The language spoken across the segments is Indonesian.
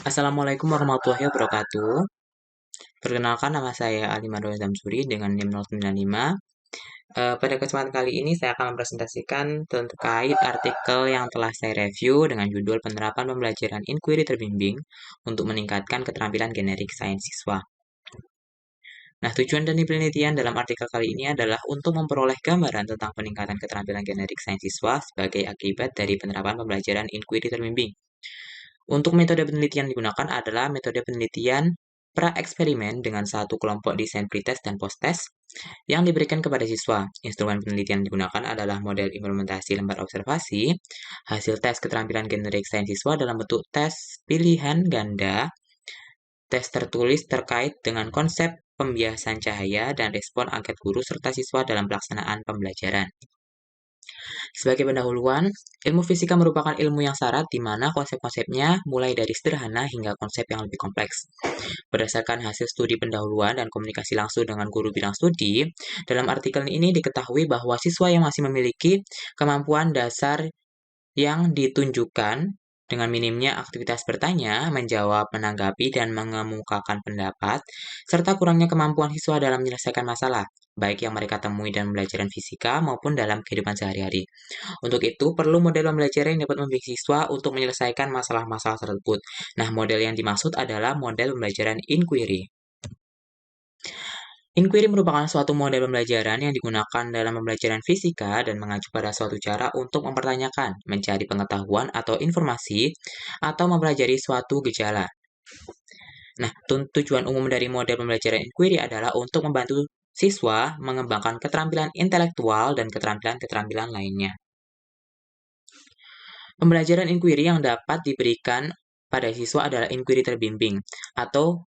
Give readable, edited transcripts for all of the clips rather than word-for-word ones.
Assalamualaikum warahmatullahi wabarakatuh. Perkenalkan nama saya Ali Marwan Zamsuri dengan NIM 095. Pada kesempatan kali ini saya akan mempresentasikan terkait artikel yang telah saya review dengan judul Penerapan Pembelajaran Inquiry Terbimbing untuk meningkatkan keterampilan generik sains siswa. Nah, tujuan dari penelitian dalam artikel kali ini adalah untuk memperoleh gambaran tentang peningkatan keterampilan generik sains siswa sebagai akibat dari penerapan pembelajaran inquiry terbimbing. Untuk metode penelitian yang digunakan adalah metode penelitian pra-eksperimen dengan satu kelompok desain pretest dan post-test yang diberikan kepada siswa. Instrumen penelitian yang digunakan adalah model implementasi lembar observasi, hasil tes keterampilan generik sains siswa dalam bentuk tes pilihan ganda, tes tertulis terkait dengan konsep pembiasan cahaya, dan respon angket guru serta siswa dalam pelaksanaan pembelajaran. Sebagai pendahuluan, ilmu fisika merupakan ilmu yang syarat di mana konsep-konsepnya mulai dari sederhana hingga konsep yang lebih kompleks. Berdasarkan hasil studi pendahuluan dan komunikasi langsung dengan guru bidang studi, dalam artikel ini diketahui bahwa siswa yang masih memiliki kemampuan dasar yang ditunjukkan dengan minimnya aktivitas bertanya, menjawab, menanggapi, dan mengemukakan pendapat, serta kurangnya kemampuan siswa dalam menyelesaikan masalah, baik yang mereka temui dalam pembelajaran fisika maupun dalam kehidupan sehari-hari. Untuk itu, perlu model pembelajaran yang dapat membimbing siswa untuk menyelesaikan masalah-masalah tersebut. Nah, model yang dimaksud adalah model pembelajaran inquiry. Inquiry merupakan suatu model pembelajaran yang digunakan dalam pembelajaran fisika dan mengacu pada suatu cara untuk mempertanyakan, mencari pengetahuan atau informasi, atau mempelajari suatu gejala. Nah, tujuan umum dari model pembelajaran inquiry adalah untuk membantu siswa mengembangkan keterampilan intelektual dan keterampilan-keterampilan lainnya. Pembelajaran inquiry yang dapat diberikan pada siswa adalah inquiry terbimbing atau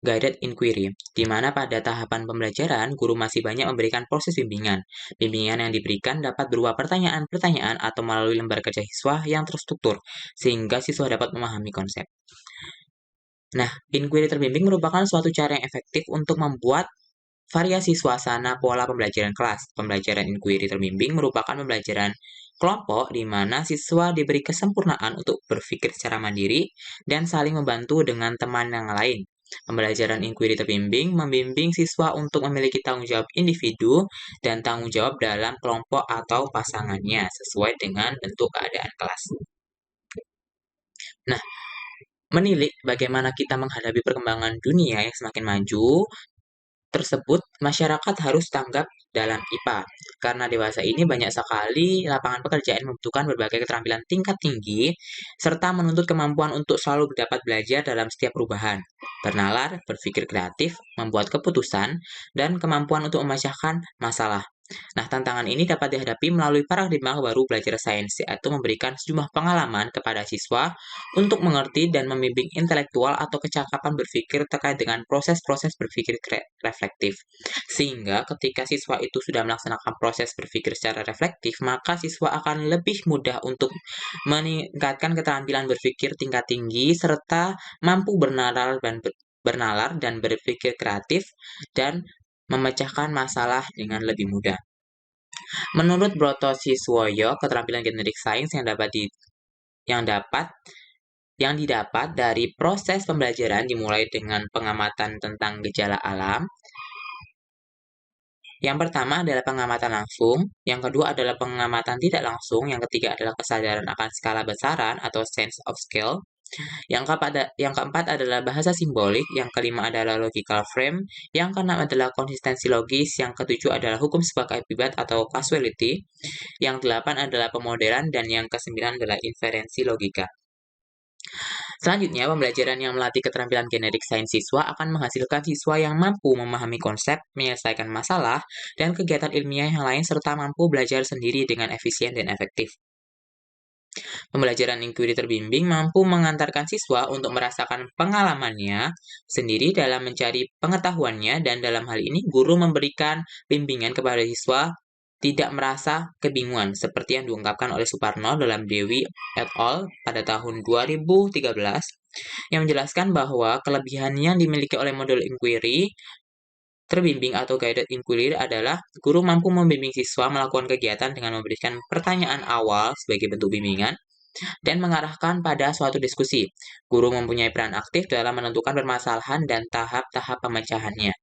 guided inquiry, di mana pada tahapan pembelajaran, guru masih banyak memberikan proses bimbingan. Bimbingan yang diberikan dapat berupa pertanyaan-pertanyaan atau melalui lembar kerja siswa yang terstruktur, sehingga siswa dapat memahami konsep. Nah, inquiry terbimbing merupakan suatu cara yang efektif untuk membuat variasi suasana pola pembelajaran kelas. Pembelajaran inquiry terbimbing merupakan pembelajaran kelompok di mana siswa diberi kesempurnaan untuk berpikir secara mandiri dan saling membantu dengan teman yang lain. Pembelajaran inquiry terbimbing membimbing siswa untuk memiliki tanggung jawab individu dan tanggung jawab dalam kelompok atau pasangannya sesuai dengan bentuk keadaan kelas. Nah, menilik bagaimana kita menghadapi perkembangan dunia yang semakin maju, tersebut masyarakat harus tanggap dalam IPA. Karena dewasa ini banyak sekali lapangan pekerjaan yang membutuhkan berbagai keterampilan tingkat tinggi, serta menuntut kemampuan untuk selalu dapat belajar dalam setiap perubahan, bernalar, berpikir kreatif, membuat keputusan, dan kemampuan untuk memecahkan masalah. Nah, tantangan ini dapat dihadapi melalui paradigma baru belajar sains, yaitu memberikan sejumlah pengalaman kepada siswa untuk mengerti dan membimbing intelektual atau kecakapan berpikir terkait dengan proses-proses berpikir reflektif. Sehingga ketika siswa itu sudah melaksanakan proses berpikir secara reflektif, maka siswa akan lebih mudah untuk meningkatkan keterampilan berpikir tingkat tinggi serta mampu bernalar dan berpikir kreatif dan memecahkan masalah dengan lebih mudah. Menurut Broto Siswoyo, keterampilan generik sains yang didapat dari proses pembelajaran dimulai dengan pengamatan tentang gejala alam. Yang pertama adalah pengamatan langsung, yang kedua adalah pengamatan tidak langsung, yang ketiga adalah kesadaran akan skala besaran atau sense of scale, yang keempat adalah bahasa simbolik, yang kelima adalah logical frame, yang keenam adalah konsistensi logis, yang ketujuh adalah hukum sebab akibat atau causality, yang delapan adalah pemodelan, dan yang kesembilan adalah inferensi logika. Selanjutnya, pembelajaran yang melatih keterampilan generik sains siswa akan menghasilkan siswa yang mampu memahami konsep, menyelesaikan masalah, dan kegiatan ilmiah yang lain serta mampu belajar sendiri dengan efisien dan efektif. Pembelajaran inquiry terbimbing mampu mengantarkan siswa untuk merasakan pengalamannya sendiri dalam mencari pengetahuannya, dan dalam hal ini guru memberikan bimbingan kepada siswa tidak merasa kebingungan seperti yang diungkapkan oleh Suparno dalam Dewi et al. Pada tahun 2013 yang menjelaskan bahwa kelebihan yang dimiliki oleh model inquiry terbimbing atau guided inquiry adalah guru mampu membimbing siswa melakukan kegiatan dengan memberikan pertanyaan awal sebagai bentuk bimbingan, dan mengarahkan pada suatu diskusi. Guru mempunyai peran aktif dalam menentukan permasalahan dan tahap-tahap pemecahannya.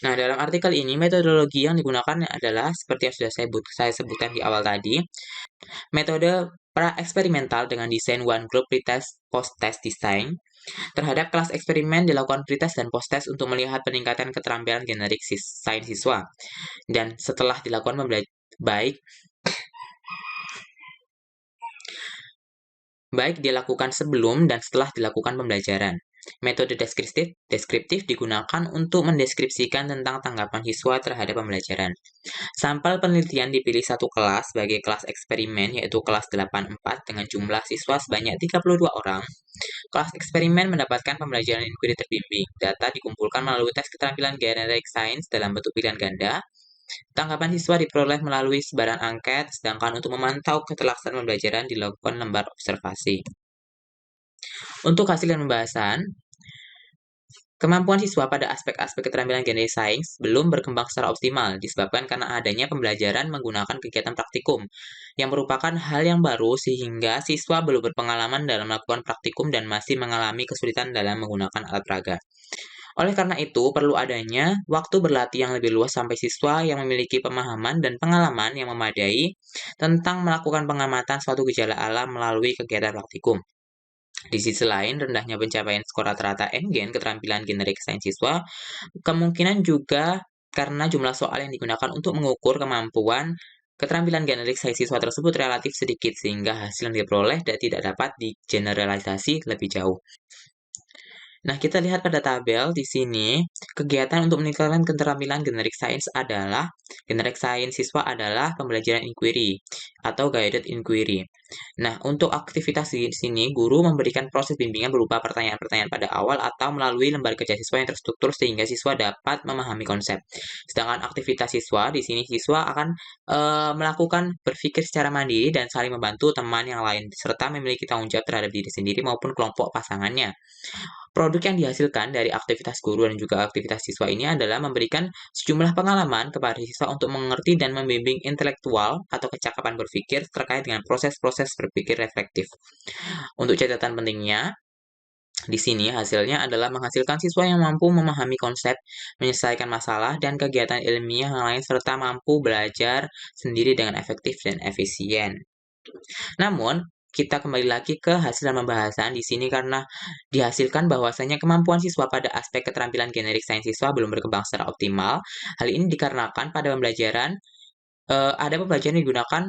Nah, dalam artikel ini, metodologi yang digunakan adalah seperti yang sudah saya sebutkan di awal tadi, metode pra-eksperimental dengan desain one group pretest post-test design. Terhadap kelas eksperimen dilakukan pretest dan post-test untuk melihat peningkatan keterampilan generik sains siswa. Dan setelah dilakukan baik dilakukan sebelum dan setelah dilakukan pembelajaran. Metode deskriptif digunakan untuk mendeskripsikan tentang tanggapan siswa terhadap pembelajaran. Sampel penelitian dipilih satu kelas sebagai kelas eksperimen, yaitu kelas 84 dengan jumlah siswa sebanyak 32 orang. Kelas eksperimen mendapatkan pembelajaran inquiry terbimbing. Data dikumpulkan melalui tes keterampilan generik sains dalam bentuk pilihan ganda. Tanggapan siswa diperoleh melalui sebaran angket, sedangkan untuk memantau keterlaksanaan pembelajaran dilakukan lembar observasi. Untuk hasil dan pembahasan, kemampuan siswa pada aspek-aspek keterampilan generik sains belum berkembang secara optimal disebabkan karena adanya pembelajaran menggunakan kegiatan praktikum yang merupakan hal yang baru sehingga siswa belum berpengalaman dalam melakukan praktikum dan masih mengalami kesulitan dalam menggunakan alat peraga. Oleh karena itu, perlu adanya waktu berlatih yang lebih luas sampai siswa yang memiliki pemahaman dan pengalaman yang memadai tentang melakukan pengamatan suatu gejala alam melalui kegiatan praktikum. Di sisi lain, rendahnya pencapaian skor rata-rata NGen keterampilan generik sains siswa kemungkinan juga karena jumlah soal yang digunakan untuk mengukur kemampuan keterampilan generik sains siswa tersebut relatif sedikit sehingga hasil yang diperoleh tidak dapat digeneralisasi lebih jauh. Nah, kita lihat pada tabel di sini, kegiatan untuk meningkatkan keterampilan generik sains siswa adalah pembelajaran inquiry atau guided inquiry. Nah, untuk aktivitas di sini, guru memberikan proses bimbingan berupa pertanyaan-pertanyaan pada awal atau melalui lembar kerja siswa yang terstruktur sehingga siswa dapat memahami konsep. Sedangkan aktivitas siswa, di sini siswa akan melakukan berpikir secara mandiri dan saling membantu teman yang lain, serta memiliki tanggung jawab terhadap diri sendiri maupun kelompok pasangannya. Produk yang dihasilkan dari aktivitas guru dan juga aktivitas siswa ini adalah memberikan sejumlah pengalaman kepada siswa untuk mengerti dan membimbing intelektual atau kecakapan berpikir terkait dengan proses-proses berpikir reflektif. Untuk catatan pentingnya, di sini hasilnya adalah menghasilkan siswa yang mampu memahami konsep, menyelesaikan masalah, dan kegiatan ilmiah yang lain serta mampu belajar sendiri dengan efektif dan efisien. Namun, kita kembali lagi ke hasil dan pembahasan di sini karena dihasilkan bahwasanya kemampuan siswa pada aspek keterampilan generik sains siswa belum berkembang secara optimal. Hal ini dikarenakan pada pembelajaran ada pembelajaran yang digunakan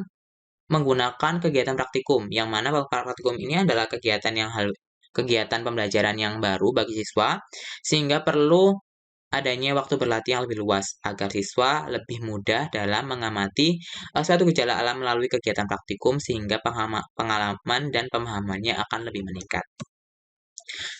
menggunakan kegiatan praktikum, yang mana praktikum ini adalah kegiatan pembelajaran yang baru bagi siswa, sehingga perlu adanya waktu berlatih yang lebih luas agar siswa lebih mudah dalam mengamati suatu gejala alam melalui kegiatan praktikum sehingga pengalaman dan pemahamannya akan lebih meningkat.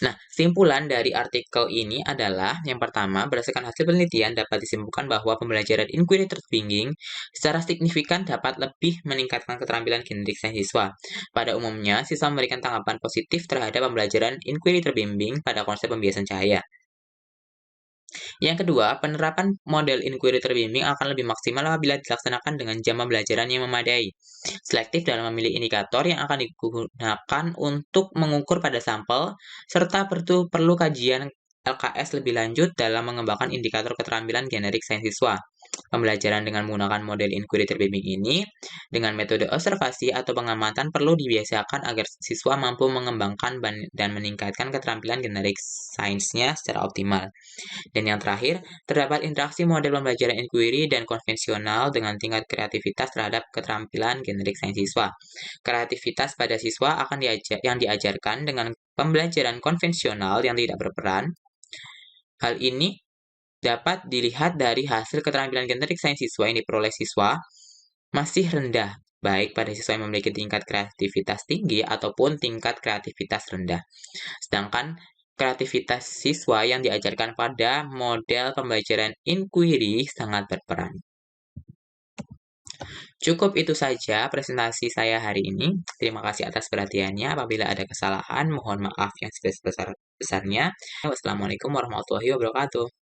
Nah, simpulan dari artikel ini adalah yang pertama, berdasarkan hasil penelitian dapat disimpulkan bahwa pembelajaran inquiry terbimbing secara signifikan dapat lebih meningkatkan keterampilan generik sains siswa. Pada umumnya, siswa memberikan tanggapan positif terhadap pembelajaran inquiry terbimbing pada konsep pembiasan cahaya. Yang kedua, penerapan model inquiry terbimbing akan lebih maksimal apabila dilaksanakan dengan jam pembelajaran yang memadai. Selektif dalam memilih indikator yang akan digunakan untuk mengukur pada sampel, serta perlu kajian LKS lebih lanjut dalam mengembangkan indikator keterampilan generik sains siswa. Pembelajaran dengan menggunakan model inquiry terbimbing ini dengan metode observasi atau pengamatan perlu dibiasakan agar siswa mampu mengembangkan dan meningkatkan keterampilan generik sainsnya secara optimal. Dan yang terakhir, terdapat interaksi model pembelajaran inquiry dan konvensional dengan tingkat kreativitas terhadap keterampilan generik sains siswa. Kreativitas pada siswa yang diajarkan dengan pembelajaran konvensional yang tidak berperan. Hal ini dapat dilihat dari hasil keterampilan generik sains siswa yang diperoleh siswa masih rendah, baik pada siswa yang memiliki tingkat kreativitas tinggi ataupun tingkat kreativitas rendah. Sedangkan kreativitas siswa yang diajarkan pada model pembelajaran inquiry sangat berperan. Cukup itu saja presentasi saya hari ini. Terima kasih atas perhatiannya. Apabila ada kesalahan, mohon maaf yang sebesar-besarnya. Wassalamualaikum warahmatullahi wabarakatuh.